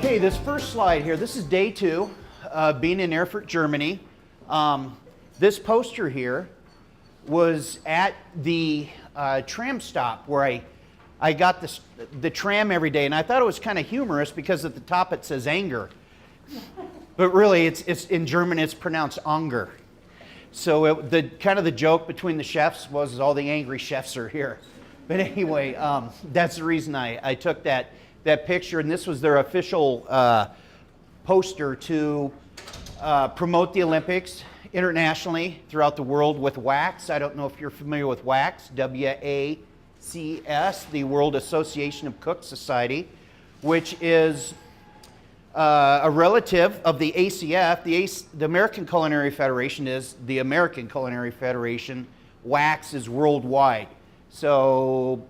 Okay, this first slide here, this is day 2, being in Erfurt, Germany. This poster here was at the tram stop where I got the tram every day, and I thought it was kind of humorous because at the top it says anger. But really, it's in German, it's pronounced Anger. So the joke between the chefs was all the angry chefs are here. But anyway, that's the reason I took that picture, and this was their official poster to promote the Olympics internationally throughout the world with WACS. I don't know if you're familiar with WACS, W-A-C-S, the World Association of Cook Society, which is a relative of the ACF. The American Culinary Federation is the American Culinary Federation. WACS is worldwide. So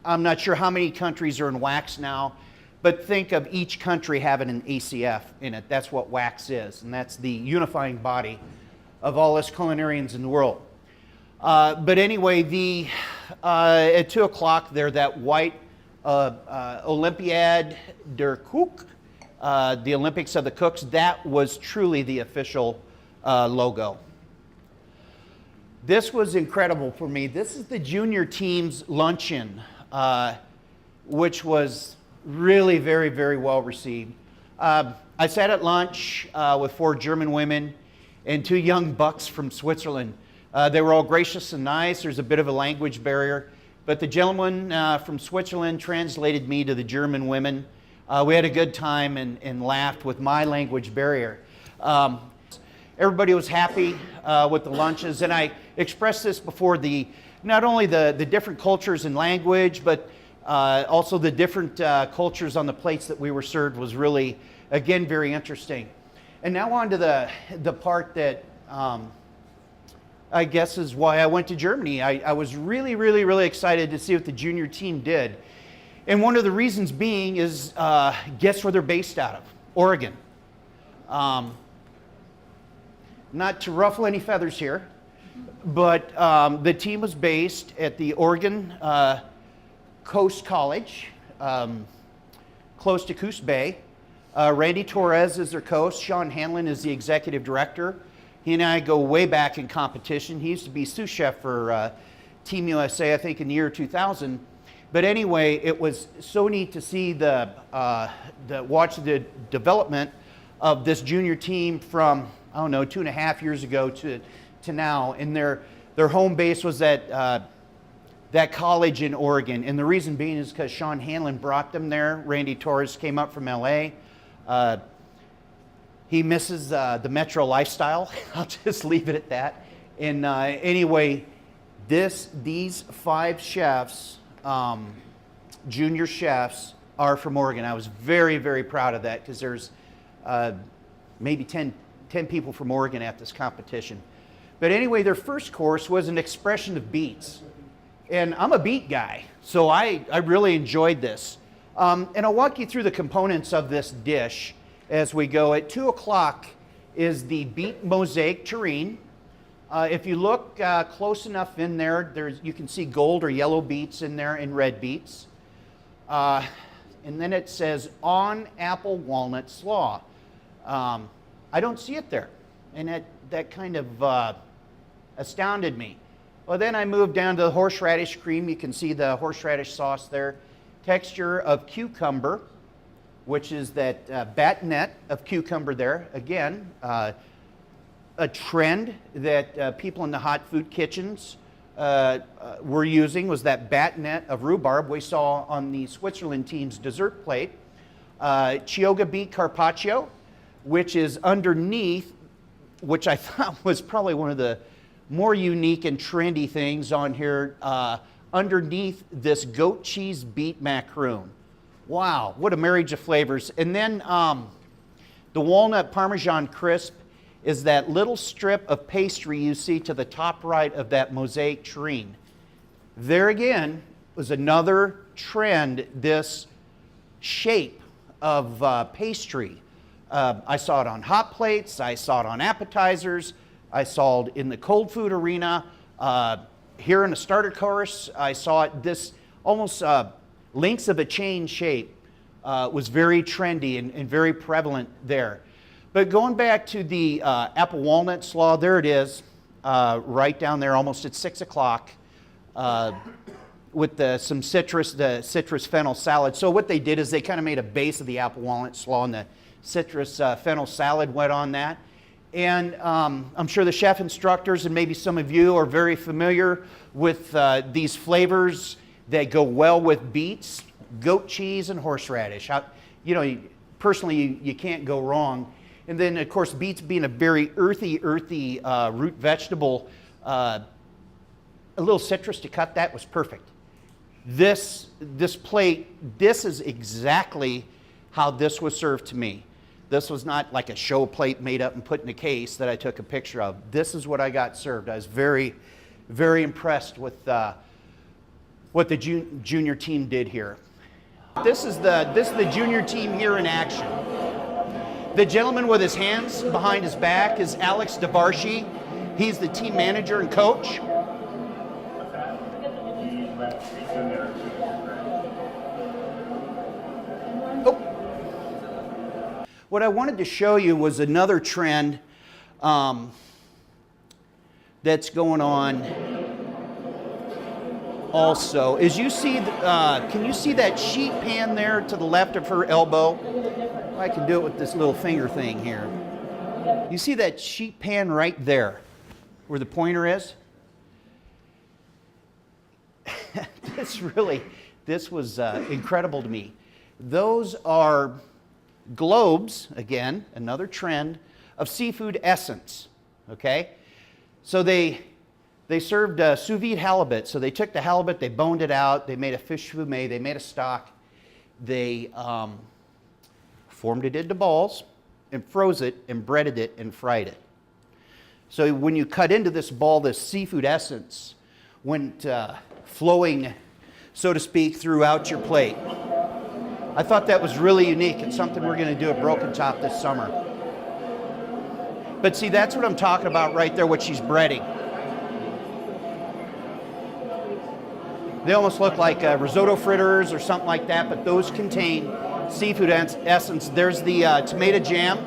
I'm not sure how many countries are in WACS now, but think of each country having an ACF in it. That's what WACS is, and that's the unifying body of all us culinarians in the world. But anyway, at 2 o'clock there, that white Olympiade der Kook, the Olympics of the Cooks, that was truly the official logo. This was incredible for me. This is the junior team's luncheon, which was really very, very well received. I sat at lunch with 4 German women and 2 young bucks from Switzerland. They were all gracious and nice. There's a bit of a language barrier, but the gentleman from Switzerland translated me to the German women. We had a good time and laughed with my language barrier. Everybody was happy with the lunches, and I expressed this before, not only the different cultures and language, but also the different cultures on the plates that we were served was really, again, very interesting. And now on to the part that I guess is why I went to Germany. I was really, really, really excited to see what the junior team did. And one of the reasons being is, guess where they're based out of? Oregon. Not to ruffle any feathers here, but the team was based at the Oregon Coast College, close to Coos Bay. Randy Torres is their coach. Sean Hanlon is the executive director. He and I go way back in competition. He used to be sous chef for Team USA, I think, in the year 2000. But anyway, it was so neat to see watch the development of this junior team from, I don't know, 2.5 years ago to now. And their home base was at that college in Oregon. And the reason being is because Sean Hanlon brought them there. Randy Torres came up from LA. He misses the metro lifestyle. I'll just leave it at that. And anyway, these 5 chefs, junior chefs, are from Oregon. I was very, very proud of that because there's maybe 10 people from Oregon at this competition. But anyway, their first course was an expression of beets. And I'm a beet guy, so I really enjoyed this. And I'll walk you through the components of this dish as we go. At 2 o'clock is the beet mosaic terrine. If you look close enough in there, you can see gold or yellow beets in there and red beets. And then it says on apple walnut slaw. I don't see it there, and that kind of astounded me. Well, then I moved down to the horseradish cream. You can see the horseradish sauce there. Texture of cucumber, which is that batonette of cucumber there. Again, a trend that people in the hot food kitchens were using was that batonette of rhubarb we saw on the Switzerland team's dessert plate. Chioggia beet carpaccio, which is underneath, which I thought was probably one of the more unique and trendy things on here, underneath this goat cheese beet macaroon. Wow, what a marriage of flavors. And then the walnut Parmesan crisp is that little strip of pastry you see to the top right of that mosaic terrine. There again was another trend, this shape of pastry. I saw it on hot plates, I saw it on appetizers, I saw it in the cold food arena. Here in a starter course, I saw it this almost links of a chain shape was very trendy and very prevalent there. But going back to the apple walnut slaw, there it is, right down there, almost at 6 o'clock, with the citrus fennel salad. So what they did is they kind of made a base of the apple walnut slaw, and the citrus fennel salad went on that. And I'm sure the chef instructors and maybe some of you are very familiar with these flavors that go well with beets, goat cheese, and horseradish. You know, personally, you can't go wrong. And then, of course, beets being a very earthy root vegetable, a little citrus to cut that was perfect. This plate, this is exactly how this was served to me. This was not like a show plate made up and put in a case that I took a picture of. This is what I got served. I was very, very impressed with what the junior team did here. This is the junior team here in action. The gentleman with his hands behind his back is Alex DeVarshi. He's the team manager and coach. What I wanted to show you was another trend that's going on also. As you see, can you see that sheet pan there to the left of her elbow? I can do it with this little finger thing here. You see that sheet pan right there where the pointer is? This was incredible to me. Those are globes, again, another trend, of seafood essence, okay? So they served sous vide halibut. So they took the halibut, they boned it out, they made a fish fumet, they made a stock, they formed it into balls and froze it and breaded it and fried it. So when you cut into this ball, this seafood essence went flowing, so to speak, throughout your plate. I thought that was really unique. It's something we're going to do at Brokentop this summer. But see, that's what I'm talking about right there, what she's breading. They almost look like risotto fritters or something like that, but those contain seafood essence. There's the tomato jam.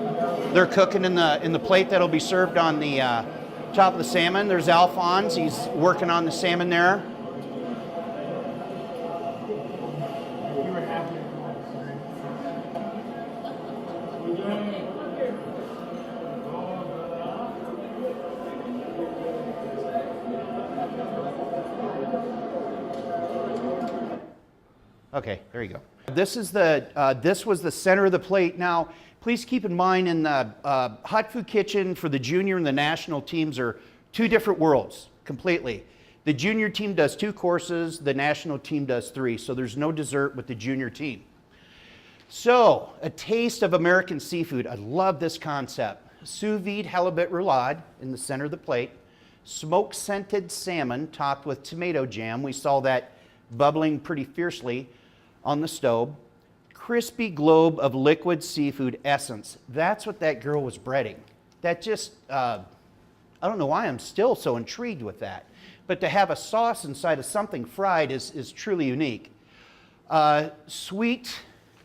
They're cooking in the plate that'll be served on the top of the salmon. There's Alphonse. He's working on the salmon there. Okay, there you go. This was the center of the plate. Now, please keep in mind in the hot food kitchen for the junior and the national teams are two different worlds completely. The junior team does 2 courses, the national team does 3, so there's no dessert with the junior team. So, a taste of American seafood. I love this concept. Sous vide halibut roulade in the center of the plate, smoke scented salmon topped with tomato jam. We saw that bubbling pretty fiercely on the stove. Crispy globe of liquid seafood essence. That's what that girl was breading. That just, I don't know why I'm still so intrigued with that. But to have a sauce inside of something fried is truly unique. Sweet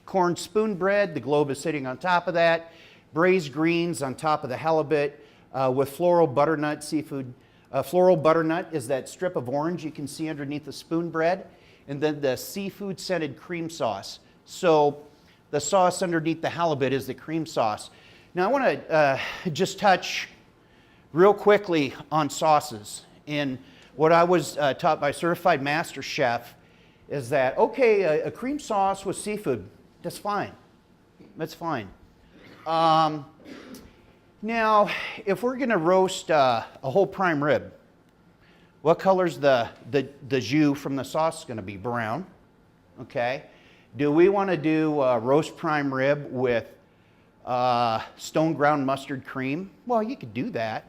corn spoon bread. The globe is sitting on top of that. Braised greens on top of the halibut with floral butternut seafood. Floral butternut is that strip of orange you can see underneath the spoon bread. And then the seafood scented cream sauce. So the sauce underneath the halibut is the cream sauce. Now I want to just touch real quickly on sauces. And what I was taught by a certified master chef is that, okay, a cream sauce with seafood, that's fine. That's fine. Now, if we're going to roast a whole prime rib, what color's the jus from the sauce going to be? Brown. Okay. Do we want to do roast prime rib with stone ground mustard cream? Well, you could do that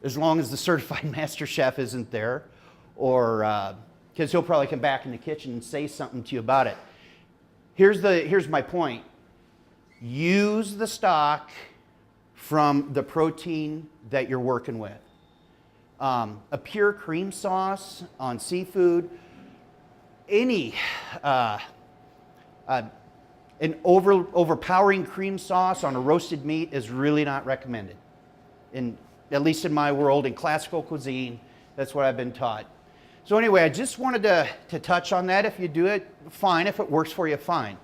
as long as the certified master chef isn't there, or because he'll probably come back in the kitchen and say something to you about it. Here's my point. Use the stock from the protein that you're working with. A pure cream sauce on seafood, any an overpowering cream sauce on a roasted meat is really not recommended. At least in my world, in classical cuisine, that's what I've been taught. So anyway, I just wanted to touch on that. If you do it, fine. If it works for you, fine.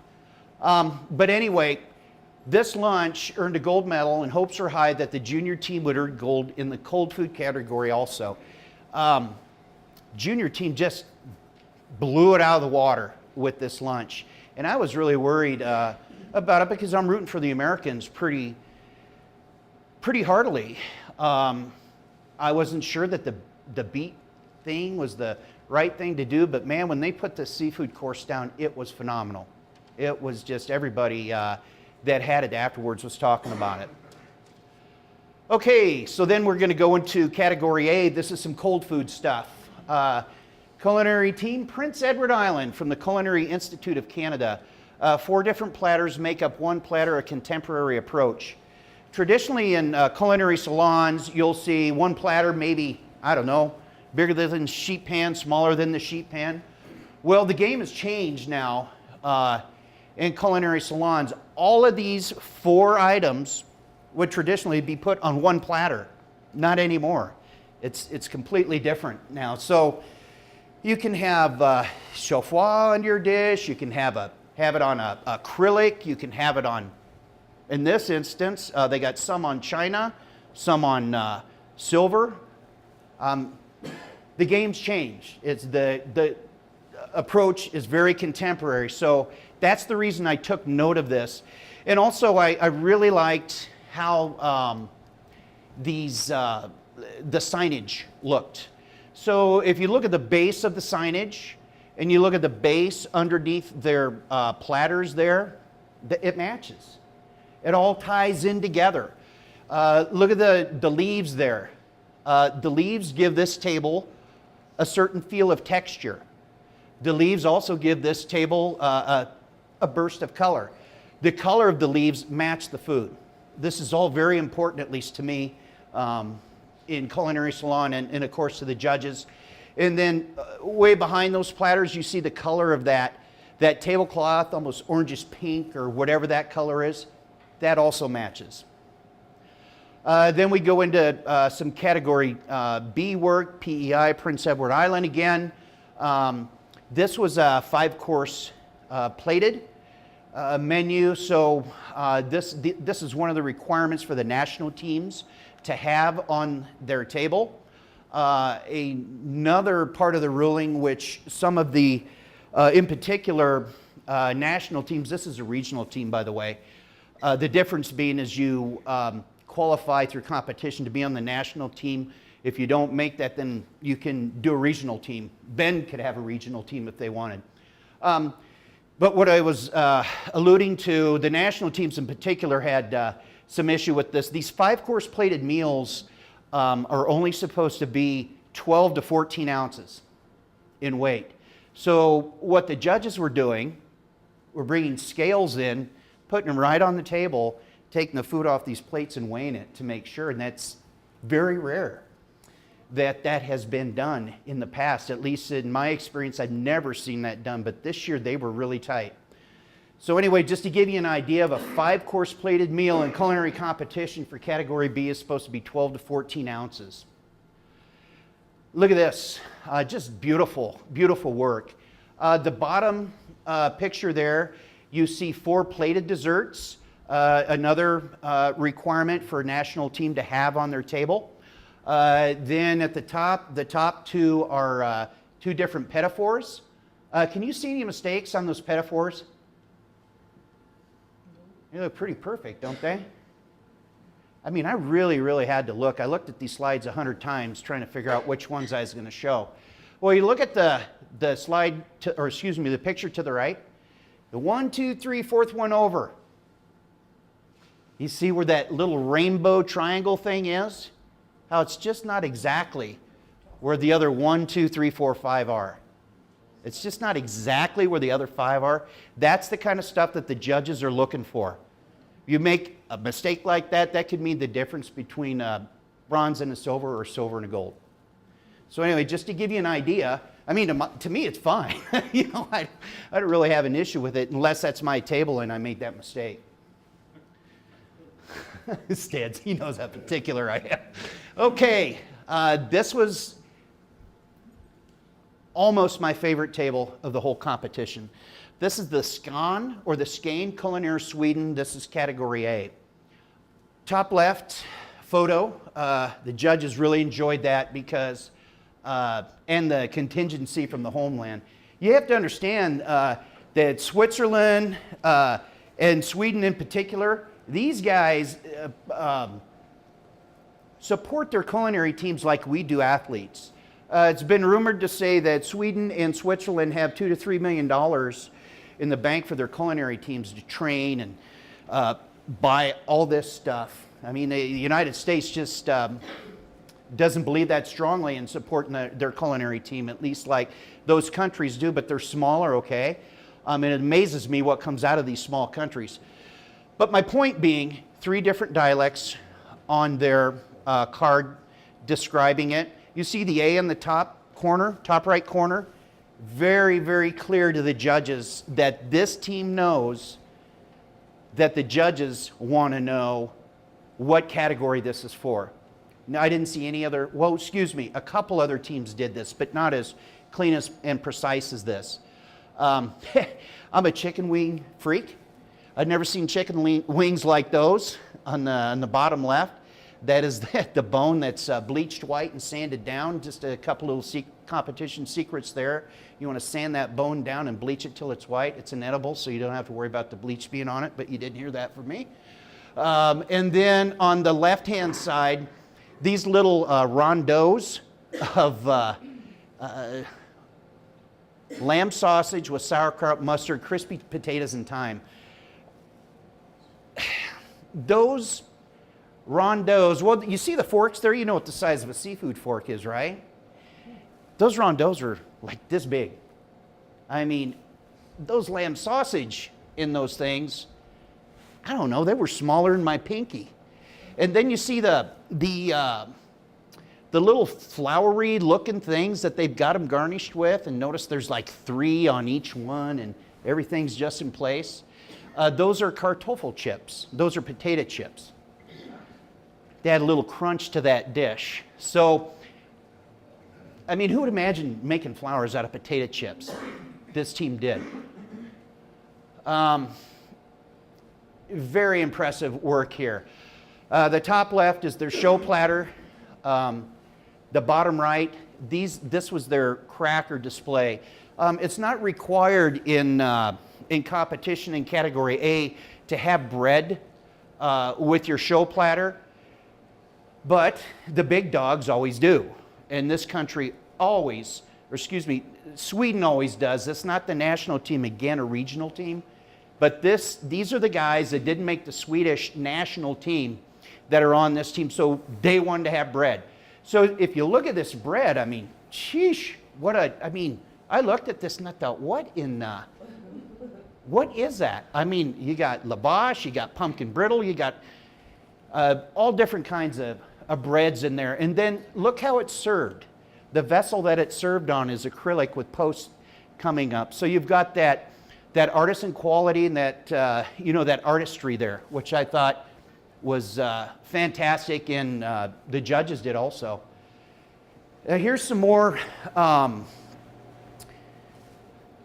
But anyway, this lunch earned a gold medal, and hopes are high that the junior team would earn gold in the cold food category also. Junior team just blew it out of the water with this lunch. And I was really worried about it because I'm rooting for the Americans pretty heartily. I wasn't sure that the beet thing was the right thing to do, but man, when they put the seafood course down, it was phenomenal. It was just everybody that had it afterwards was talking about it. Okay, so then we're going to go into category A. This is some cold food stuff. Culinary team, Prince Edward Island from the Culinary Institute of Canada. 4 different platters make up one platter, a contemporary approach. Traditionally in culinary salons, you'll see one platter, maybe, I don't know, bigger than the sheet pan, smaller than the sheet pan. Well, the game has changed now in culinary salons. All of these 4 items would traditionally be put on one platter. Not anymore. It's completely different now. So you can have chaud-froid on your dish. You can have it on acrylic. You can have it on, in this instance, they got some on china, some on silver. The game's changed. It's the approach is very contemporary. So that's the reason I took note of this. And also I really liked how the signage looked. So if you look at the base of the signage and you look at the base underneath their platters there, it matches. It all ties in together. Look at the leaves there. The leaves give this table a certain feel of texture. The leaves also give this table a burst of color. The color of the leaves match the food. This is all very important, at least to me, in culinary salon and of course to the judges. And then way behind those platters, you see the color of that tablecloth, almost orangish pink or whatever that color is. That also matches. Then we go into some category B work, PEI, Prince Edward Island again. This was a 5-course plated menu. So this is one of the requirements for the national teams to have on their table. Another part of the ruling, which some of the, in particular, national teams, this is a regional team, by the way. The difference being is you qualify through competition to be on the national team. If you don't make that, then you can do a regional team. Bend could have a regional team if they wanted. But what I was alluding to, the national teams in particular had some issue with this. These 5-course plated meals are only supposed to be 12 to 14 ounces in weight. So what the judges were doing were bringing scales in, putting them right on the table, taking the food off these plates and weighing it to make sure. And that's very rare that has been done in the past. At least in my experience, I've never seen that done. But this year, they were really tight. So anyway, just to give you an idea of a 5-course plated meal in culinary competition for category B is supposed to be 12 to 14 ounces. Look at this, just beautiful, beautiful work. The bottom picture there, you see 4 plated desserts, another requirement for a national team to have on their table. Then at the top 2 are 2 different pedophores. Can you see any mistakes on those pedophores? They look pretty perfect, don't they? I mean, I really had to look. I looked at these slides 100 times trying to figure out which ones I was going to show. Well, you look at the slide, the picture to the right. The 1, 2, 3, 4th one over. You see where that little rainbow triangle thing is? How it's just not exactly where the other 1, 2, 3, 4, 5 are. It's just not exactly where the other 5 are. That's the kind of stuff that the judges are looking for. You make a mistake like that, that could mean the difference between a bronze and a silver or silver and a gold. So anyway, just to give you an idea I mean, to me, it's fine. You know, I don't really have an issue with it unless that's my table and I made that mistake. Stans, he knows how particular I am. Okay, this was almost my favorite table of the whole competition. This is the Scan or the Skane Culinary Sweden. This is category A. Top left photo, the judges really enjoyed that because, and the contingency from the homeland. You have to understand that Switzerland and Sweden in particular, these guys support their culinary teams like we do athletes. It's been rumored to say that Sweden and Switzerland have $2 to $3 million in the bank for their culinary teams to train and buy all this stuff. I mean, the United States just doesn't believe that strongly in supporting their culinary team, at least like those countries do, but they're smaller, okay? And it amazes me what comes out of these small countries. But my point being, 3 different dialects on their card describing it. You see the A in the top corner, top right corner. Very, very clear to the judges that this team knows that the judges want to know what category this is for. Now, I didn't see any other, well, excuse me, a couple other teams did this, but not as clean and precise as this. I'm a chicken wing freak. I've never seen chicken wings like those on the bottom left. That is the bone that's bleached white and sanded down. Just a couple little competition secrets there. You want to sand that bone down and bleach it till it's white. It's inedible, so you don't have to worry about the bleach being on it, but you didn't hear that from me. And then on the left-hand side, these little rondeaus of lamb sausage with sauerkraut, mustard, crispy potatoes, and thyme. Those rondeaus, well, you see the forks there? You know what the size of a seafood fork is, right? Those rondeaus are like this big. I mean, those lamb sausage in those things, I don't know, they were smaller than my pinky. And then you see the little flowery looking things that they've got them garnished with, and notice there's like 3 on each one and everything's just in place. Those are Kartoffel chips. Those are potato chips. They add a little crunch to that dish. So, I mean, who would imagine making flowers out of potato chips? This team did. Very impressive work here. The top left is their show platter. The bottom right, this was their cracker display. It's not required in competition in category A to have bread with your show platter, but the big dogs always do. And this country always, or excuse me, Sweden always does. It's not the national team, again, a regional team, but these are the guys that didn't make the Swedish national team that are on this team, so they wanted to have bread. So if you look at this bread, I mean, sheesh, I looked at this and I thought, what is that? I mean, you got lavash, you got pumpkin brittle, you got all different kinds of breads in there. And then look how it's served. The vessel that it's served on is acrylic with posts coming up. So you've got that artisan quality and that, that artistry there, which I thought was fantastic, and the judges did also. Here's some more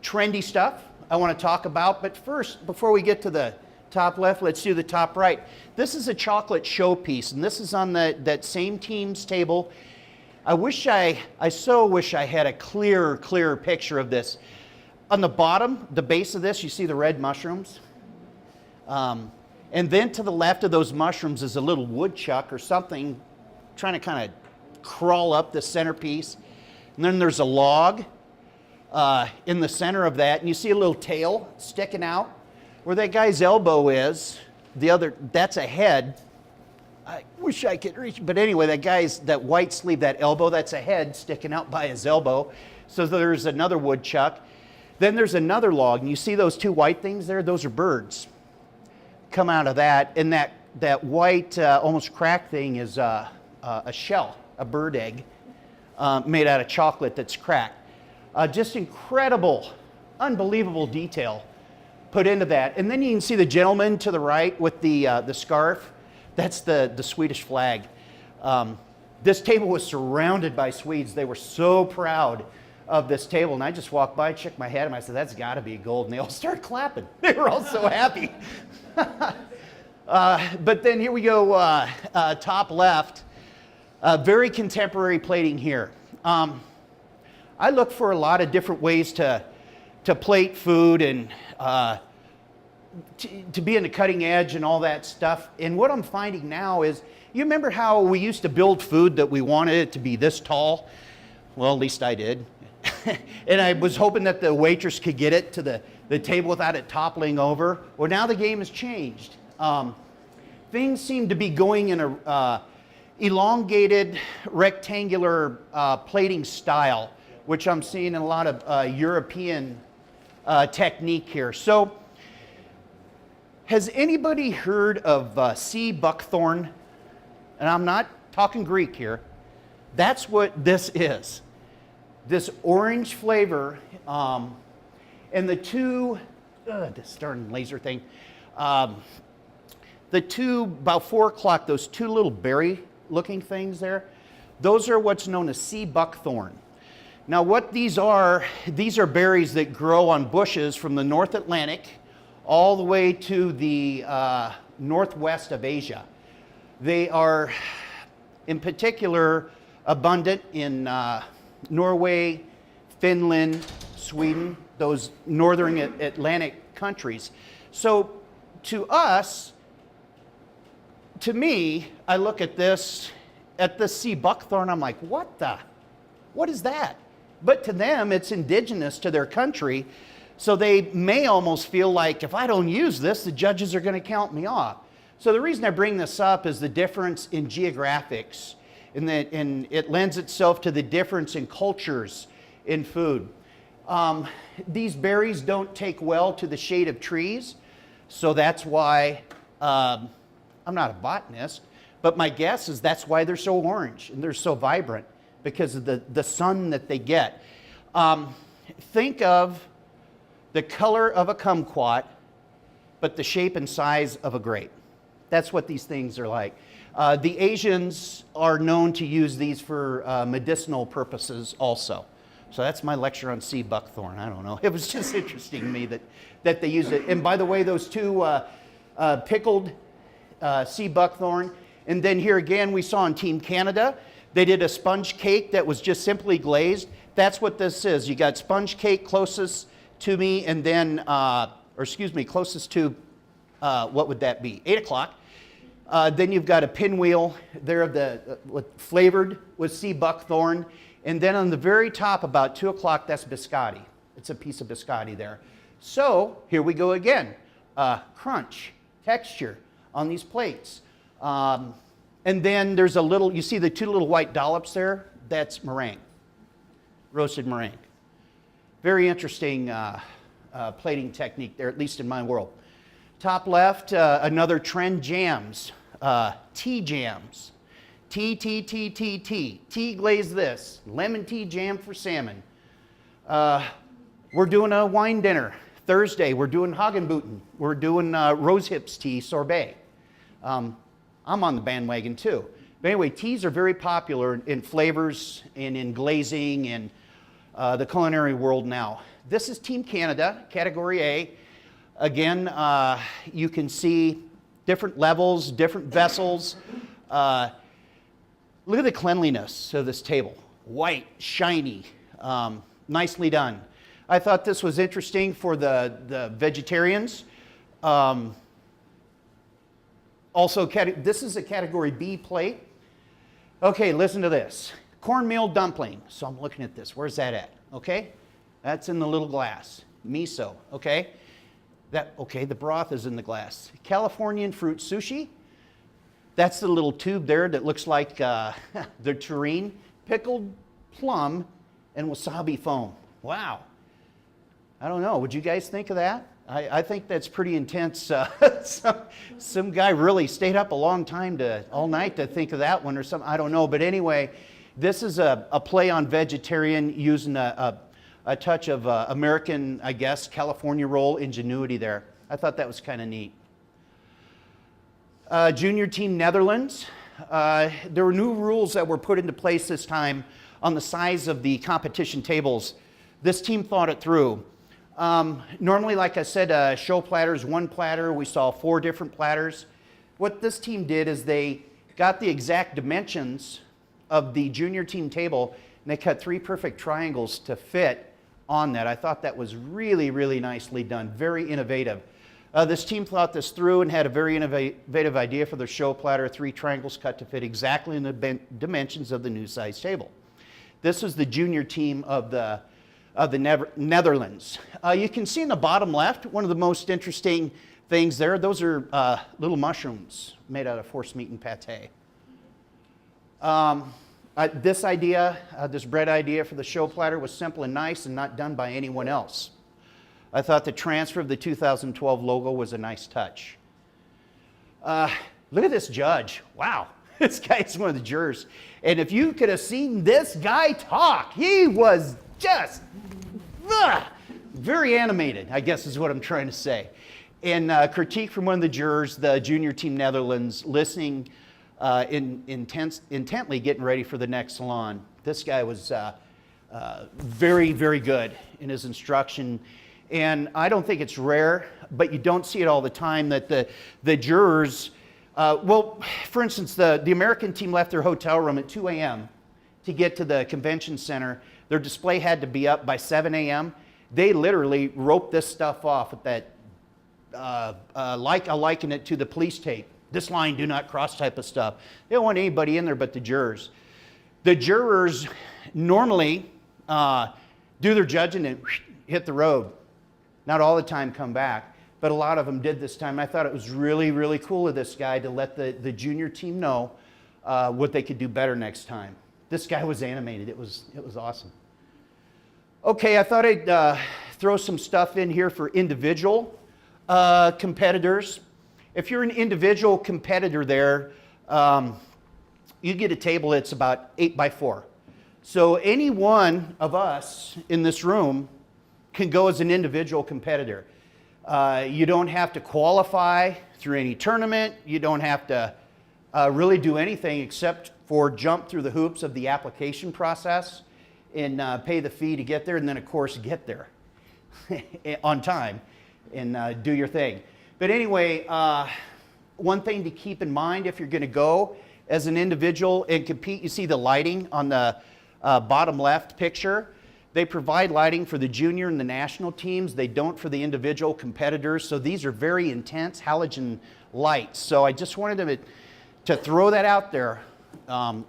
trendy stuff I want to talk about, but first, before we get to the top left, let's do the top right. This is a chocolate showpiece, and this is on that same team's table. I so wish I had a clearer picture of this. On the bottom, the base of this, you see the red mushrooms. And then to the left of those mushrooms is a little woodchuck or something trying to kind of crawl up the centerpiece. And then there's a log in the center of that, and you see a little tail sticking out. Where that guy's elbow is, that's a head. I wish I could reach, but anyway, that white sleeve, that elbow, that's a head sticking out by his elbow. So there's another woodchuck. Then there's another log, and you see those 2 white things there? Those are birds. Come out of that, and that white, almost cracked thing is a shell, a bird egg, made out of chocolate that's cracked. Just incredible, unbelievable detail put into that. And then you can see the gentleman to the right with the scarf. That's the Swedish flag. This table was surrounded by Swedes. They were so proud of this table. And I just walked by, checked my head, and I said, that's got to be gold. And they all started clapping. They were all so happy. But then here we go, top left. Very contemporary plating here. I look for a lot of different ways to plate food and to be in the cutting edge and all that stuff. And what I'm finding now is, you remember how we used to build food that we wanted it to be this tall? Well, at least I did. And I was hoping that the waitress could get it to the table without it toppling over. Well, now the game has changed. Things seem to be going in a elongated, rectangular plating style, which I'm seeing in a lot of European technique here. So, has anybody heard of sea buckthorn? And I'm not talking Greek here. That's what this is. This orange flavor, and the two, this darn laser thing, the two, about 4 o'clock, those two little berry-looking things there, those are what's known as sea buckthorn. Now what these are berries that grow on bushes from the North Atlantic all the way to the northwest of Asia. They are, in particular, abundant in Norway, Finland, Sweden, those northern Atlantic countries. So to us, to me, I look at this sea buckthorn, I'm like, what is that? But to them, it's indigenous to their country, so they may almost feel like, if I don't use this, the judges are going to count me off. So the reason I bring this up is the difference in geographics, and it lends itself to the difference in cultures in food. These berries don't take well to the shade of trees, so that's why, I'm not a botanist, but my guess is that's why they're so orange and they're so vibrant, because of the sun that they get. Think of the color of a kumquat, but the shape and size of a grape. That's what these things are like. The Asians are known to use these for medicinal purposes also. So that's my lecture on sea buckthorn. I don't know. It was just interesting to me that they used it. And by the way, those two pickled sea buckthorn. And then here again, we saw in Team Canada, they did a sponge cake that was just simply glazed. That's what this is. You got sponge cake closest to me, and then, closest to, what would that be? 8 o'clock. Then you've got a pinwheel there flavored with sea buckthorn. And then on the very top, about 2 o'clock, that's biscotti. It's a piece of biscotti there. So here we go again. Crunch, texture on these plates. And then there's a little, you see the two little white dollops there? That's meringue, roasted meringue. Very interesting plating technique there, at least in my world. Top left, another trend, jams. Tea jams. Tea glazed this. Lemon tea jam for salmon. We're doing a wine dinner. Thursday, we're doing Hagenbuten. We're doing rose hips tea sorbet. I'm on the bandwagon too. But anyway, teas are very popular in flavors and in glazing and the culinary world now. This is Team Canada, Category A. Again, you can see different levels, different vessels. Look at the cleanliness of this table. White, shiny, nicely done. I thought this was interesting for the vegetarians. Also, this is a Category B plate. Okay, listen to this. Cornmeal dumpling. So I'm looking at this. Where's that at? Okay, that's in the little glass. Miso, okay? The broth is in the glass. Californian fruit sushi. That's the little tube there that looks like the tureen. Pickled plum and wasabi foam. Wow. I don't know. Would you guys think of that? I think that's pretty intense. Some guy really stayed up a long time all night to think of that one or something. I don't know. But anyway, this is a play on vegetarian using a a touch of American, I guess, California roll ingenuity there. I thought that was kind of neat. Junior Team Netherlands. There were new rules that were put into place this time on the size of the competition tables. This team thought it through. Normally, like I said, show platters, one platter. We saw 4 different platters. What this team did is they got the exact dimensions of the junior team table, and they cut 3 perfect triangles to fit on that. I thought that was really, really nicely done, very innovative. This team thought this through and had a very innovative idea for their show platter, 3 triangles cut to fit exactly in the dimensions of the new size table. This was the junior team of the Netherlands. You can see in the bottom left, one of the most interesting things there, those are little mushrooms made out of force meat and pate. This idea, this bread idea for the show platter was simple and nice and not done by anyone else. I thought the transfer of the 2012 logo was a nice touch. Look at this judge. Wow, this guy's one of the jurors. And if you could have seen this guy talk, he was just very animated, I guess is what I'm trying to say. And critique from one of the jurors, the junior team Netherlands, listening intently, getting ready for the next salon. This guy was very, very good in his instruction. And I don't think it's rare, but you don't see it all the time, that the jurors, well, for instance, the American team left their hotel room at 2 a.m. to get to the convention center. Their display had to be up by 7 a.m. They literally roped this stuff off with that, I liken it to the police tape. This line, do not cross type of stuff. They don't want anybody in there but the jurors. The jurors normally do their judging and hit the road. Not all the time come back, but a lot of them did this time. I thought it was really, really cool of this guy to let the junior team know what they could do better next time. This guy was animated. It was awesome. Okay, I thought I'd throw some stuff in here for individual competitors. If you're an individual competitor there, you get a table that's about 8 by 4. So any one of us in this room can go as an individual competitor. You don't have to qualify through any tournament. You don't have to really do anything except for jump through the hoops of the application process and pay the fee to get there, and then of course get there on time and do your thing. But anyway, one thing to keep in mind if you're going to go as an individual and compete, you see the lighting on the bottom left picture. They provide lighting for the junior and the national teams. They don't for the individual competitors. So these are very intense halogen lights. So I just wanted to throw that out there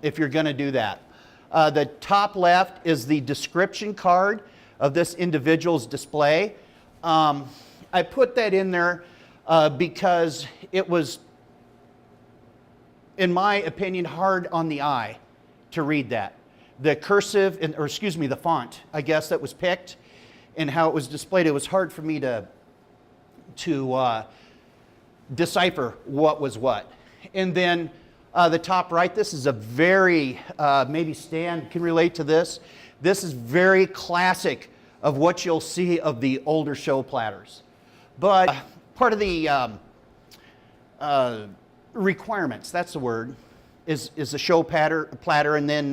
if you're going to do that. The top left is the description card of this individual's display. I put that in there because it was, in my opinion, hard on the eye to read that. The cursive, or excuse me, the font, I guess, that was picked and how it was displayed, it was hard for me to decipher what was what. And then the top right, this is a very, maybe Stan can relate to this. This is very classic of what you'll see of the older show platters. But part of the requirements, that's the word, is a show platter, and then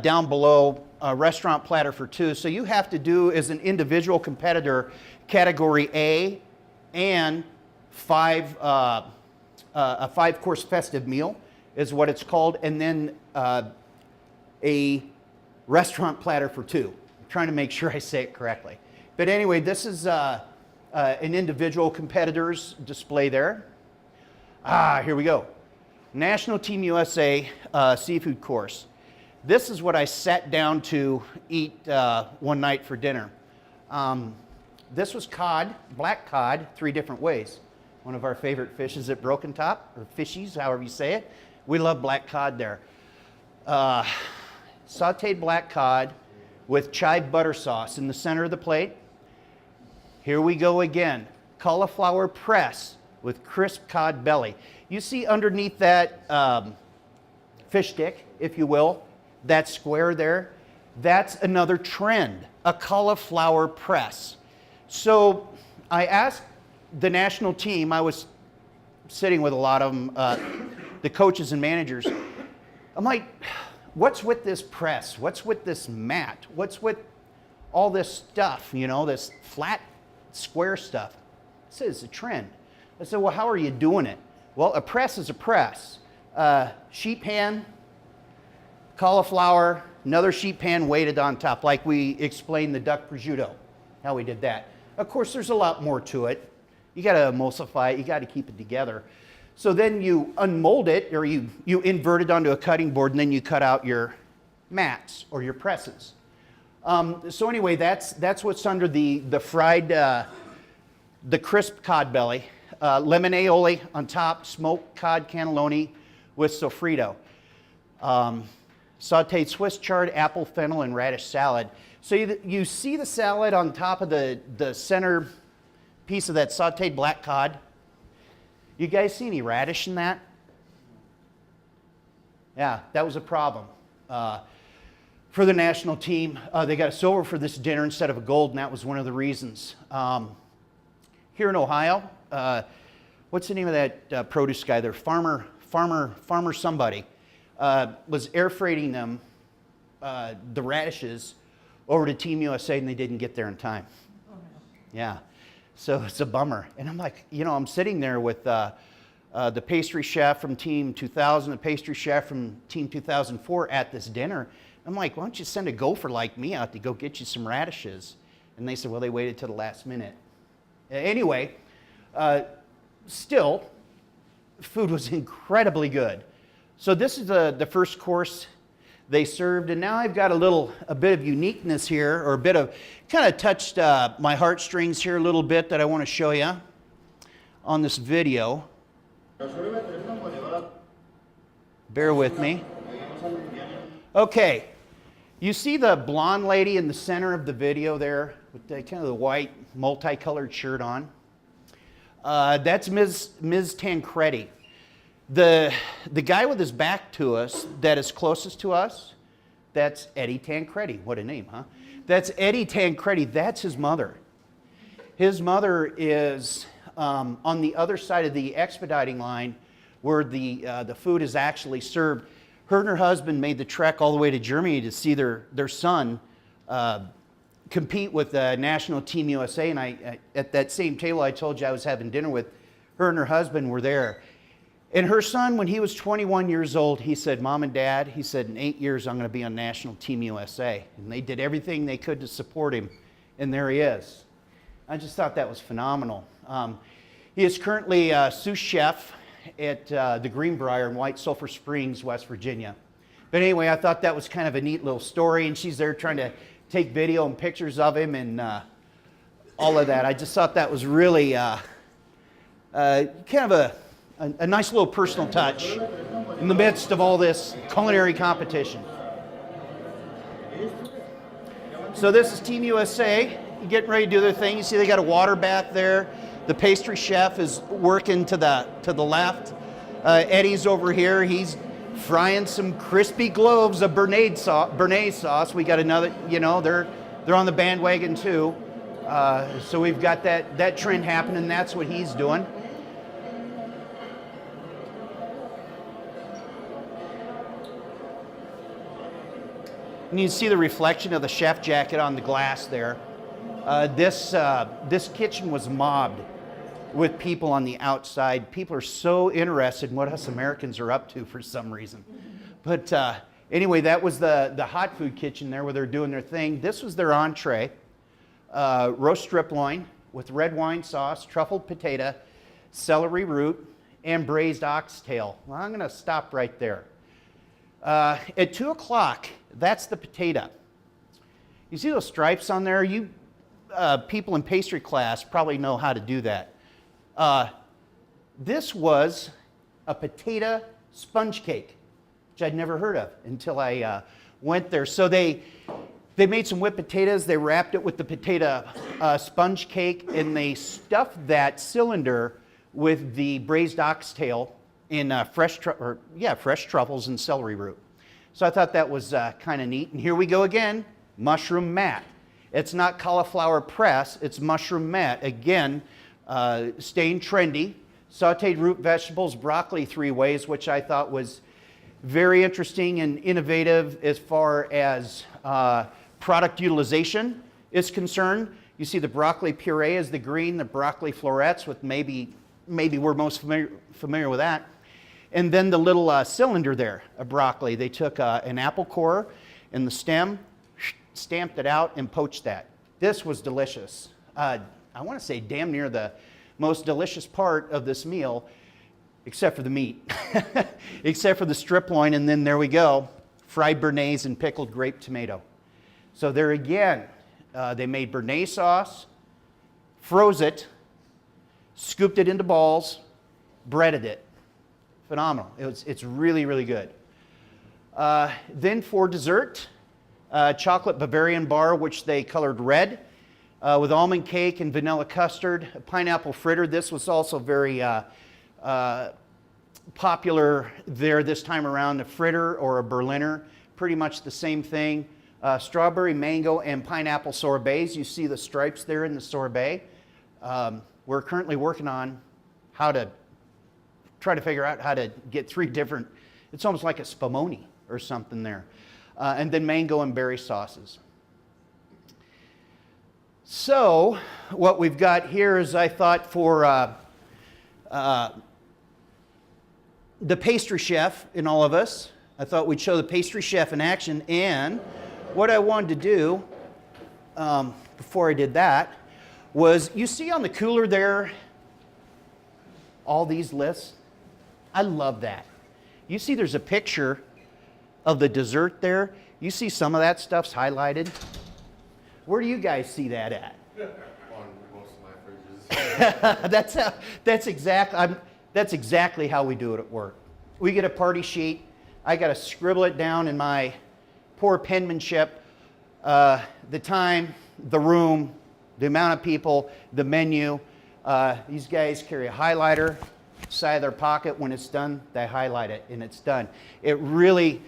down below a restaurant platter for 2. So you have to do as an individual competitor category A and a 5-course festive meal is what it's called, and then a restaurant platter for 2. I'm trying to make sure I say it correctly. But anyway, this is an individual competitor's display there. Here we go. National Team USA seafood course. This is what I sat down to eat one night for dinner. This was cod, black cod, 3 different ways. One of our favorite fishes at Brokentop, or fishies, however you say it. We love black cod there. Sauteed black cod with chive butter sauce in the center of the plate. Here we go again. Cauliflower press with crisp cod belly. You see underneath that fish stick, if you will, that square there, That's another trend, a cauliflower press. So I asked the national team, I was sitting with a lot of them, the coaches and managers. I'm like, what's with this press? What's with this mat? What's with all this stuff, you know, this flat, square stuff? I said, it's a trend. I said, well, how are you doing it? Well, a press is a press. Sheet pan, cauliflower, another sheet pan weighted on top, like we explained the duck prosciutto, how we did that. Of course, there's a lot more to it. You got to emulsify it. You got to keep it together. So then you unmold it, or you invert it onto a cutting board, and then you cut out your mats or your presses. So anyway, that's what's under the fried, the crisp cod belly. Lemon aioli on top, smoked cod cannelloni with sofrito. Sauteed Swiss chard, apple, fennel, and radish salad. So you see the salad on top of the center piece of that sauteed black cod. You guys see any radish in that? Yeah, that was a problem. For the national team, they got a silver for this dinner instead of a gold, and that was one of the reasons. Here in Ohio, what's the name of that produce guy there? Farmer somebody was air freighting them, the radishes, over to Team USA, and they didn't get there in time. Yeah, so it's a bummer. And I'm like, you know, I'm sitting there with the pastry chef from Team 2000, the pastry chef from Team 2004 at this dinner. I'm like, why don't you send a gopher like me out to go get you some radishes? And they said, well, they waited till the last minute. Anyway, still, food was incredibly good. So this is the first course they served, and now I've got a bit of uniqueness here, or a bit of, kind of touched my heartstrings here a little bit that I want to show you on this video. Bear with me. Okay, you see the blonde lady in the center of the video there with the, kind of the white multicolored shirt on? That's Ms. Tancredi. The guy with his back to us that is closest to us, that's Eddie Tancredi. What a name, huh? That's Eddie Tancredi. That's his mother. His mother is on the other side of the expediting line where the food is actually served. Her and her husband made the trek all the way to Germany to see their son compete with National Team USA. And I at that same table I told you I was having dinner with, her and her husband were there. And her son, when he was 21 years old, he said, Mom and Dad, he said, in 8 years I'm going to be on National Team USA. And they did everything they could to support him. And there he is. I just thought that was phenomenal. He is currently a sous chef at the Greenbrier in White Sulphur Springs, West Virginia. But anyway, I thought that was kind of a neat little story. And she's there trying to take video and pictures of him and all of that. I just thought that was really kind of a nice little personal touch in the midst of all this culinary competition. So this is Team USA getting ready to do their thing. You see they got a water bath there. The pastry chef is working to the left. Eddie's over here. He's frying some crispy globes of béarnaise sauce. We got another, you know, they're on the bandwagon too. So we've got that trend happening. That's what he's doing. And you can see the reflection of the chef jacket on the glass there. This kitchen was mobbed with people on the outside. People are so interested in what us Americans are up to for some reason. But anyway, that was the hot food kitchen there where they're doing their thing. This was their entree. Roast strip loin with red wine sauce, truffled potato, celery root, and braised oxtail. Well, I'm going to stop right there. At 2 o'clock, that's the potato. You see those stripes on there? You people in pastry class probably know how to do that. This was a potato sponge cake, which I'd never heard of until I went there. So they made some whipped potatoes. They wrapped it with the potato sponge cake, and they stuffed that cylinder with the braised oxtail in fresh truffles and celery root. So I thought that was kind of neat. And here we go again. mushroom mat. It's not cauliflower press, it's mushroom mat. Again, staying trendy. Sauteed root vegetables, broccoli 3 ways, which I thought was very interesting and innovative as far as product utilization is concerned. You see the broccoli puree is the green, the broccoli florets with maybe we're most familiar with that. And then the little cylinder there of broccoli. They took an apple core and the stem, stamped it out and poached that. This was delicious. I want to say damn near the most delicious part of this meal, except for the meat, except for the strip loin, and then there we go, fried béarnaise and pickled grape tomato. So there again, they made béarnaise sauce, froze it, scooped it into balls, breaded it. Phenomenal. It's really, really good. Then for dessert, chocolate Bavarian Bar, which they colored red, with almond cake and vanilla custard, a pineapple fritter. This was also very popular there this time around, a fritter or a Berliner, pretty much the same thing. Strawberry, mango, and pineapple sorbets. You see the stripes there in the sorbet. We're currently working on how to try to figure out how to get 3 different, it's almost like a spumoni or something there. And then mango and berry sauces. So what we've got here is, I thought, for the pastry chef in all of us, I thought we'd show the pastry chef in action. And what I wanted to do before I did that was, you see on the cooler there all these lists? I love that. You see there's a picture of the dessert there. You see some of that stuff's highlighted. Where do you guys see that at? On most of my fridges. That's exactly how we do it at work. We get a party sheet. I got to scribble it down in my poor penmanship. The time, the room, the amount of people, the menu. These guys carry a highlighter side of their pocket. When it's done, they highlight it and it's done. It really,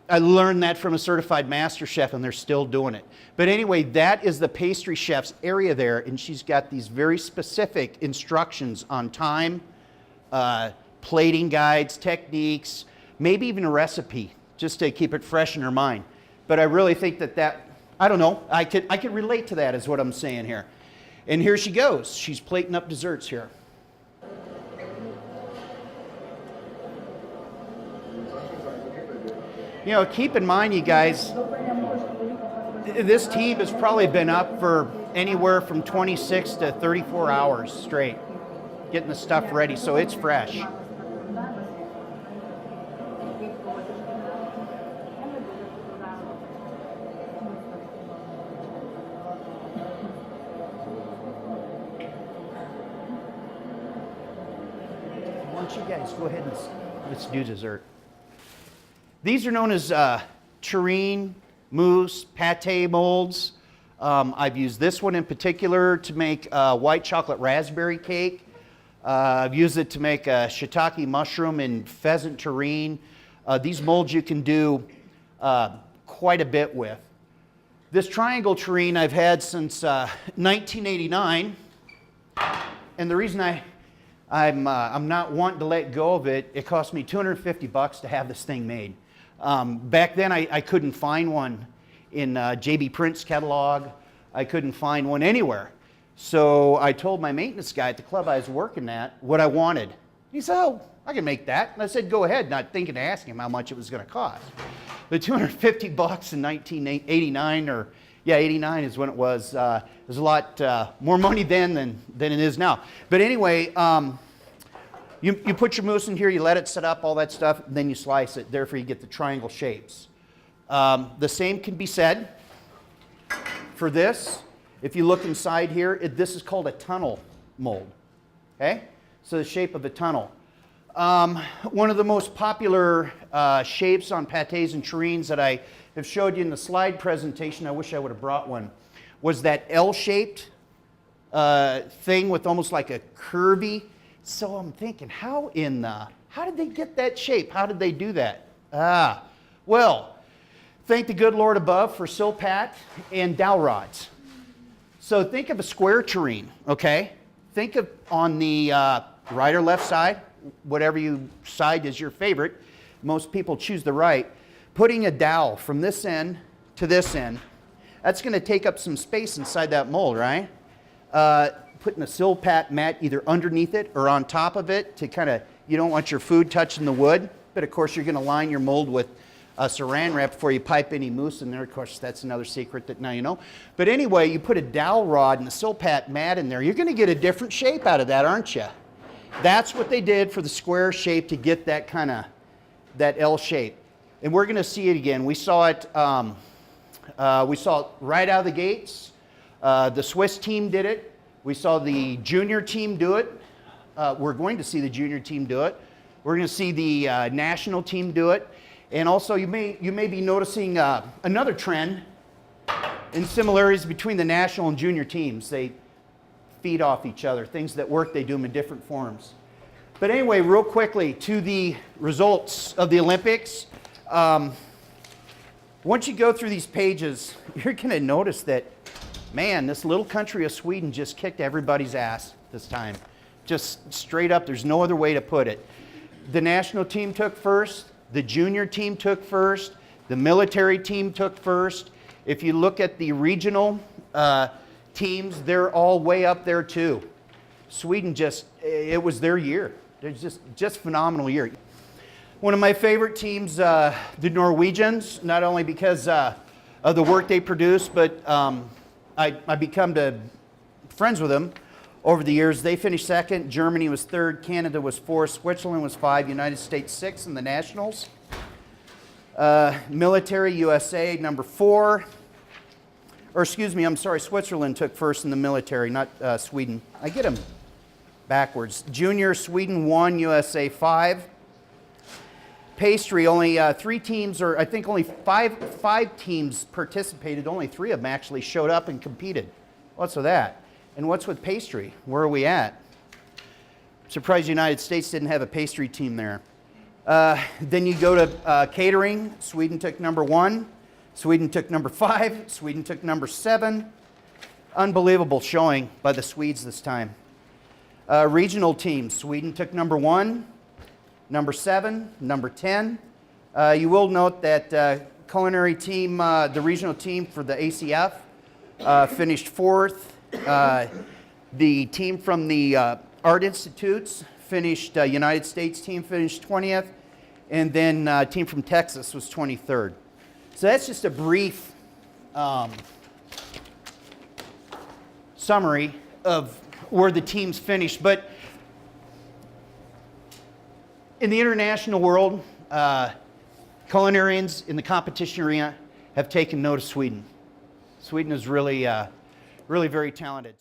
I learned that from a certified master chef, and they're still doing it. But anyway, that is the pastry chef's area there, and she's got these very specific instructions on time, plating guides, techniques, maybe even a recipe, just to keep it fresh in her mind. But I really think that I don't know, I could relate to that, is what I'm saying here. And here she goes. She's plating up desserts here. You know, keep in mind, you guys, this team has probably been up for anywhere from 26 to 34 hours straight, getting the stuff ready, so it's fresh. Why don't you guys go ahead and let's do dessert. These are known as terrine, mousse, pate molds. I've used this one in particular to make white chocolate raspberry cake. I've used it to make a shiitake mushroom and pheasant terrine. These molds you can do quite a bit with. This triangle terrine I've had since 1989, and the reason I'm not wanting to let go of it, it cost me $250 to have this thing made. Back then I couldn't find one in JB Prince's catalog. I couldn't find one anywhere. So I told my maintenance guy at the club I was working at what I wanted. He said, "Oh, I can make that." And I said, "Go ahead," not thinking to ask him how much it was going to cost. The $250 in 1989, or yeah, 89 is when it was. There's a lot more money then than it is now. But anyway, you put your mousse in here, you let it set up, all that stuff, and then you slice it. Therefore, you get the triangle shapes. The same can be said for this. If you look inside here, this is called a tunnel mold. Okay? So the shape of a tunnel. One of the most popular shapes on pâtés and terrines that I have showed you in the slide presentation, I wish I would have brought one, was that L-shaped thing with almost like a curvy. So I'm thinking, how did they get that shape? How did they do that? Well, Thank the good Lord above for silpat and dowel rods. So think of a square tureen, okay? Think of on the right or left side, whatever side is your favorite. Most people choose the right. Putting a dowel from this end to this end, that's going to take up some space inside that mold, right? Putting a silpat mat either underneath it or on top of it to kind of, you don't want your food touching the wood, but of course you're going to line your mold with saran wrap before you pipe any mousse in there. Of course, that's another secret that now you know. But anyway, you put a dowel rod and a silpat mat in there, you're going to get a different shape out of that, aren't you? That's what they did for the square shape to get that kind of, that L shape. And we're going to see it again. We saw it right out of the gates. The Swiss team did it. We saw the junior team do it. We're going to see the junior team do it. We're going to see the national team do it. And also you may be noticing another trend in similarities between the national and junior teams. They feed off each other. Things that work, they do them in different forms. But anyway, real quickly to the results of the Olympics. Once you go through these pages, you're going to notice that, man, this little country of Sweden just kicked everybody's ass this time. Just straight up, there's no other way to put it. The national team took first, the junior team took first, the military team took first. If you look at the regional teams, they're all way up there too. Sweden it was their year. It's just phenomenal year. One of my favorite teams, the Norwegians, not only because of the work they produce, but I become friends with them over the years. They finished second, Germany was third, Canada was fourth, Switzerland was five, United States sixth in the nationals. Military, USA, number four. Or excuse me, I'm sorry, Switzerland took first in the military, not Sweden. I get them backwards. Junior, Sweden 1, USA 5. Pastry, only 3 teams, or I think only five teams participated. Only 3 of them actually showed up and competed. What's with that? And what's with pastry? Where are we at? Surprised the United States didn't have a pastry team there. Then you go to catering. Sweden took number 1. Sweden took number 5. Sweden took number 7. Unbelievable showing by the Swedes this time. Regional teams. Sweden took number 1, number 7, number 10. You will note that culinary team, the regional team for the ACF, finished 4th. The team from the Art Institutes finished, United States team finished 20th, and then team from Texas was 23rd. So that's just a brief summary of where the teams finished. But in the international world, culinarians in the competition arena have taken note of Sweden. Sweden is really very talented.